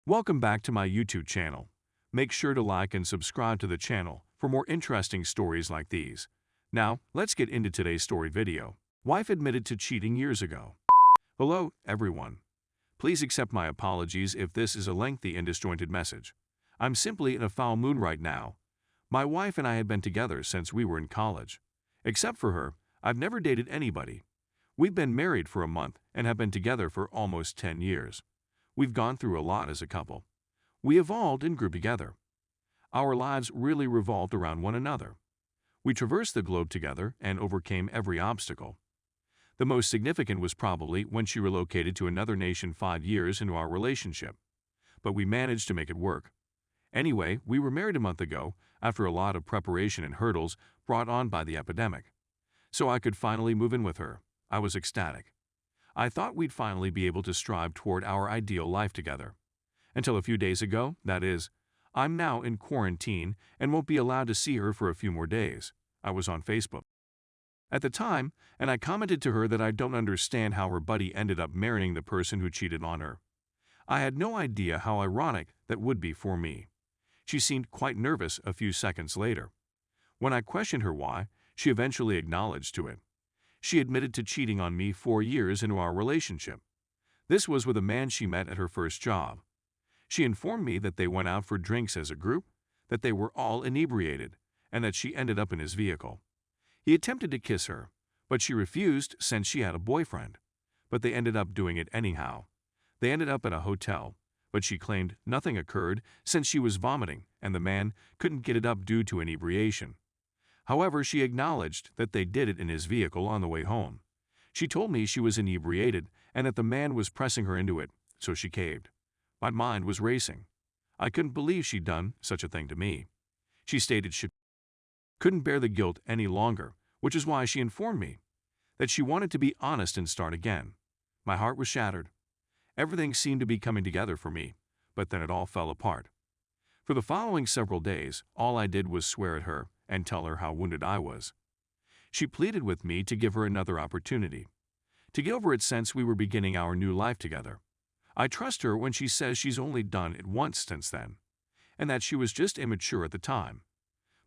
Welcome back to my YouTube channel. Make sure to like and subscribe to the channel for more interesting stories like these. Now, let's get into today's story video. Wife admitted to cheating years ago. Hello, everyone. Please accept my apologies if this is a lengthy and disjointed message. I'm simply in a foul mood right now. My wife and I had been together since we were in college. Except for her, I've never dated anybody. We've been married for a month and have been together for almost 10 years. We've gone through a lot as a couple. We evolved and grew together. Our lives really revolved around one another. We traversed the globe together and overcame every obstacle. The most significant was probably when she relocated to another nation 5 years into our relationship. But we managed to make it work. Anyway, we were married a month ago after a lot of preparation and hurdles brought on by the epidemic. So I could finally move in with her. I was ecstatic. I thought we'd finally be able to strive toward our ideal life together. Until a few days ago, that is. I'm now in quarantine and won't be allowed to see her for a few more days. I was on Facebook at the time, and I commented to her that I don't understand how her buddy ended up marrying the person who cheated on her. I had no idea how ironic that would be for me. She seemed quite nervous a few seconds later. When I questioned her why, she eventually acknowledged to it. She admitted to cheating on me 4 years into our relationship. This was with a man she met at her first job. She informed me that they went out for drinks as a group, that they were all inebriated, and that she ended up in his vehicle. He attempted to kiss her, but she refused since she had a boyfriend. But they ended up doing it anyhow. They ended up at a hotel, but she claimed nothing occurred since she was vomiting and the man couldn't get it up due to inebriation. However, she acknowledged that they did it in his vehicle on the way home. She told me she was inebriated and that the man was pressing her into it, so she caved. My mind was racing. I couldn't believe she'd done such a thing to me. She stated she couldn't bear the guilt any longer, which is why she informed me that she wanted to be honest and start again. My heart was shattered. Everything seemed to be coming together for me, but then it all fell apart. For the following several days, all I did was swear at her and tell her how wounded I was. She pleaded with me to give her another opportunity, to get over it since we were beginning our new life together. I trust her when she says she's only done it once since then, and that she was just immature at the time.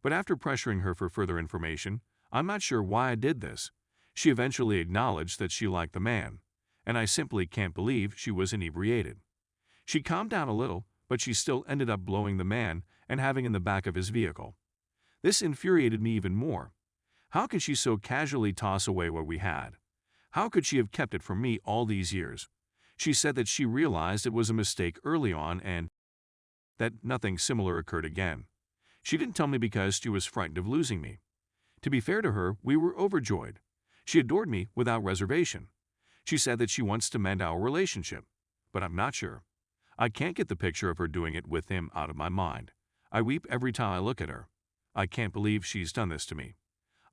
But after pressuring her for further information, I'm not sure why I did this. She eventually acknowledged that she liked the man, and I simply can't believe she was inebriated. She calmed down a little, but she still ended up blowing the man and having in the back of his vehicle. This infuriated me even more. How could she so casually toss away what we had? How could she have kept it from me all these years? She said that she realized it was a mistake early on and that nothing similar occurred again. She didn't tell me because she was frightened of losing me. To be fair to her, we were overjoyed. She adored me without reservation. She said that she wants to mend our relationship, but I'm not sure. I can't get the picture of her doing it with him out of my mind. I weep every time I look at her. I can't believe she's done this to me.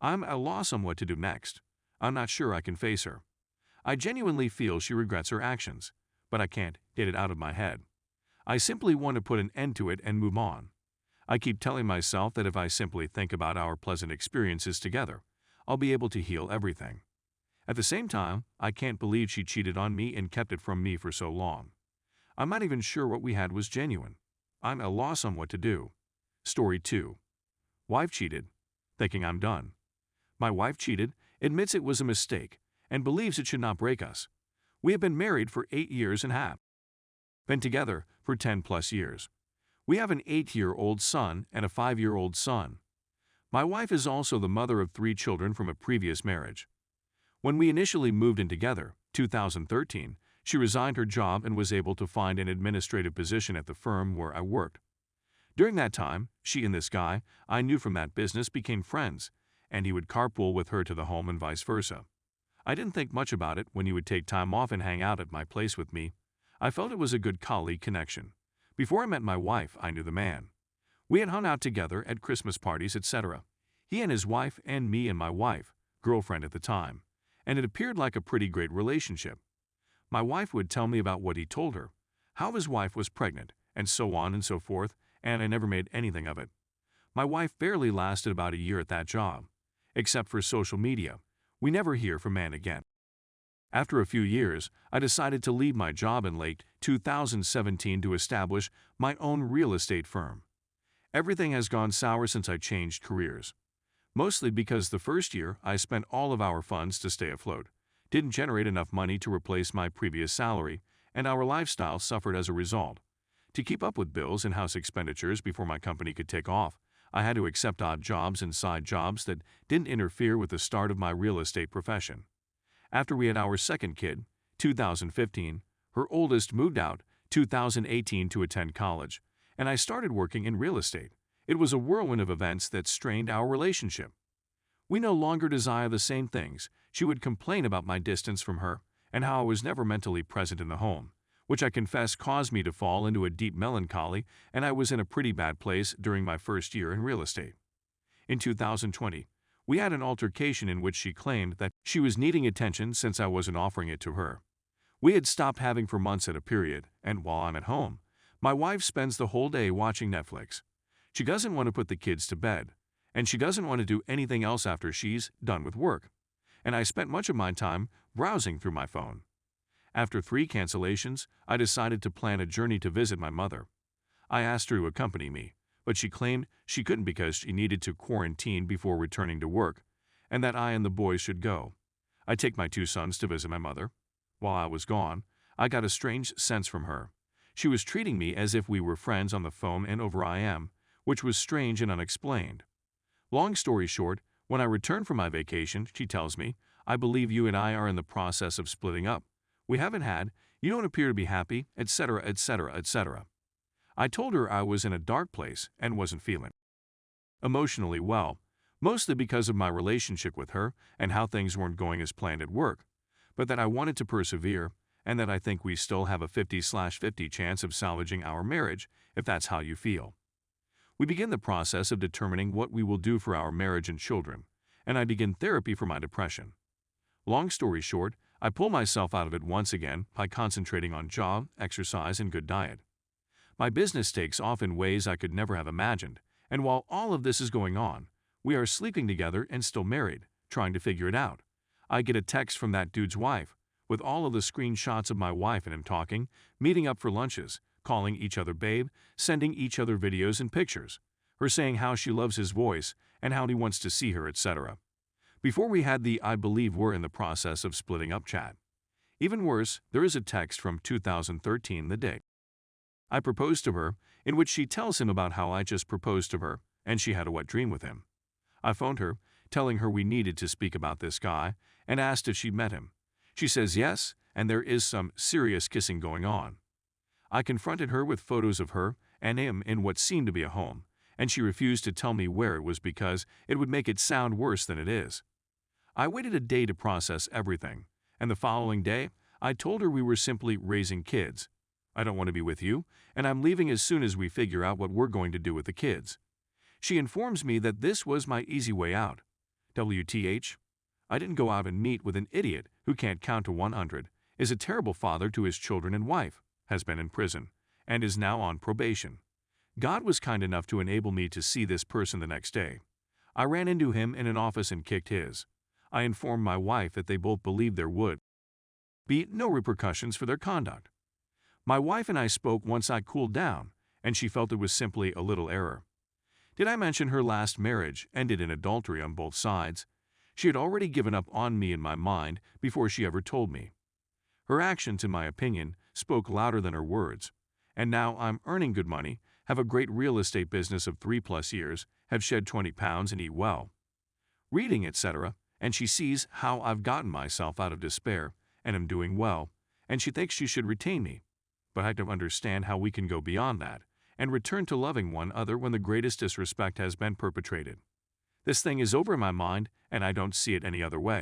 I'm at a loss on what to do next. I'm not sure I can face her. I genuinely feel she regrets her actions, but I can't get it out of my head. I simply want to put an end to it and move on. I keep telling myself that if I simply think about our pleasant experiences together, I'll be able to heal everything. At the same time, I can't believe she cheated on me and kept it from me for so long. I'm not even sure what we had was genuine. I'm at a loss on what to do. Story 2. Wife cheated, thinking I'm done. My wife cheated, admits it was a mistake, and believes it should not break us. We have been married for 8 years and have been together for 10+ years. We have an 8-year-old son and a 5-year-old son. My wife is also the mother of 3 children from a previous marriage. When we initially moved in together, 2013, she resigned her job and was able to find an administrative position at the firm where I worked. During that time, she and this guy I knew from that business became friends, and he would carpool with her to the home and vice versa. I didn't think much about it when he would take time off and hang out at my place with me. I felt it was a good colleague connection. Before I met my wife, I knew the man. We had hung out together at Christmas parties, etc. He and his wife and me and my wife, girlfriend at the time, and it appeared like a pretty great relationship. My wife would tell me about what he told her, how his wife was pregnant, and so on and so forth, and I never made anything of it. My wife barely lasted about a year at that job. Except for social media, we never hear from man again. After a few years, I decided to leave my job in late 2017 to establish my own real estate firm. Everything has gone sour since I changed careers. Mostly because the first year I spent all of our funds to stay afloat, didn't generate enough money to replace my previous salary, and our lifestyle suffered as a result. To keep up with bills and house expenditures before my company could take off, I had to accept odd jobs and side jobs that didn't interfere with the start of my real estate profession. After we had our second kid, 2015, her oldest moved out, 2018, to attend college, and I started working in real estate. It was a whirlwind of events that strained our relationship. We no longer desire the same things. She would complain about my distance from her and how I was never mentally present in the home, which I confess caused me to fall into a deep melancholy, and I was in a pretty bad place during my first year in real estate. In 2020, we had an altercation in which she claimed that she was needing attention since I wasn't offering it to her. We had stopped having for months at a period, and while I'm at home, my wife spends the whole day watching Netflix. She doesn't want to put the kids to bed, and she doesn't want to do anything else after she's done with work. And I spent much of my time browsing through my phone. After 3 cancellations, I decided to plan a journey to visit my mother. I asked her to accompany me, but she claimed she couldn't because she needed to quarantine before returning to work, and that I and the boys should go. I take my 2 sons to visit my mother. While I was gone, I got a strange sense from her. She was treating me as if we were friends on the phone and over IM, which was strange and unexplained. Long story short, when I returned from my vacation, she tells me, "I believe you and I are in the process of splitting up. We haven't had, you don't appear to be happy, etc., etc., etc." I told her I was in a dark place and wasn't feeling emotionally well, mostly because of my relationship with her and how things weren't going as planned at work, but that I wanted to persevere and that I think we still have a 50/50 chance of salvaging our marriage if that's how you feel. We begin the process of determining what we will do for our marriage and children, and I begin therapy for my depression. Long story short, I pull myself out of it once again by concentrating on job, exercise, and good diet. My business takes off in ways I could never have imagined, and while all of this is going on, we are sleeping together and still married, trying to figure it out. I get a text from that dude's wife, with all of the screenshots of my wife and him talking, meeting up for lunches, calling each other babe, sending each other videos and pictures, her saying how she loves his voice and how he wants to see her, etc. Before we had the "I believe we're in the process of splitting up" chat. Even worse, there is a text from 2013, the day I proposed to her, in which she tells him about how I just proposed to her and she had a wet dream with him. I phoned her, telling her we needed to speak about this guy, and asked if she'd met him. She says yes, and there is some serious kissing going on. I confronted her with photos of her and him in what seemed to be a home, and she refused to tell me where it was because it would make it sound worse than it is. I waited a day to process everything, and the following day, I told her we were simply raising kids. I don't want to be with you, and I'm leaving as soon as we figure out what we're going to do with the kids. She informs me that this was my easy way out. WTH? I didn't go out and meet with an idiot who can't count to 100, is a terrible father to his children and wife, has been in prison, and is now on probation. God was kind enough to enable me to see this person the next day. I ran into him in an office and kicked his. I informed my wife that they both believed there would be no repercussions for their conduct. My wife and I spoke once I cooled down, and she felt it was simply a little error. Did I mention her last marriage ended in adultery on both sides? She had already given up on me in my mind before she ever told me. Her actions, in my opinion, spoke louder than her words. And now I'm earning good money, have a great real estate business of 3+ years, have shed 20 pounds and eat well. Reading, etc., and she sees how I've gotten myself out of despair and am doing well, and she thinks she should retain me. But I don't understand how we can go beyond that and return to loving one another when the greatest disrespect has been perpetrated. This thing is over in my mind, and I don't see it any other way.